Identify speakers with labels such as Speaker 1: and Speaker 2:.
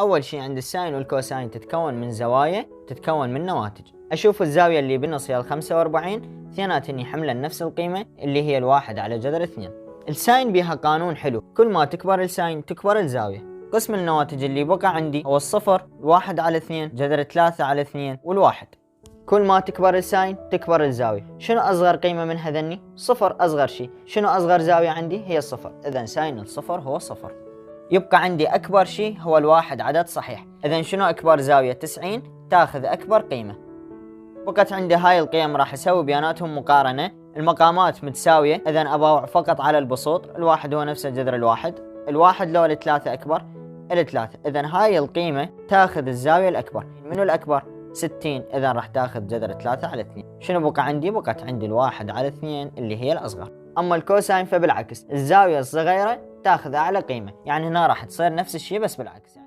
Speaker 1: أول شيء عند الساين والكوساين تتكون من زوايا، تتكون من نواتج. أشوف الزاوية اللي بالنص هي 45 اثنيناتن حملا نفس القيمة اللي هي 1 على جذر 2. الساين بيها قانون حلو، كل ما تكبر الساين تكبر الزاوية. قسم النواتج اللي بقى عندي هو الصفر، 1 على 2 جذر 3 على 2 والواحد. كل ما تكبر الساين تكبر الزاوية. شنو أصغر قيمة من هذني؟ صفر أصغر شيء. شنو أصغر زاوية عندي؟ هي الصفر. إذن ساين الصفر هو صفر. يبقى عندي أكبر شيء هو الواحد عدد صحيح. إذن شنو أكبر زاوية؟ 90 تاخذ أكبر قيمة. بقت عندي هاي القيم راح أسوي بياناتهم مقارنة. المقامات متساوية، إذن أباوع فقط على البسوط. الواحد هو نفسه جذر الواحد. الواحد لو الثلاثة أكبر؟ الثلاثة. إذن هاي القيمة تاخذ الزاوية الأكبر. منو الأكبر؟ 60. إذن راح تاخذ جذر 3 على 2. شنو بقى عندي؟ بقت عندي الواحد على 2 اللي هي الأصغر. أما الكوساين فبالعكس، الزاوية الصغيرة تاخذ أعلى قيمة، يعني هنا راح تصير نفس الشيء بس بالعكس.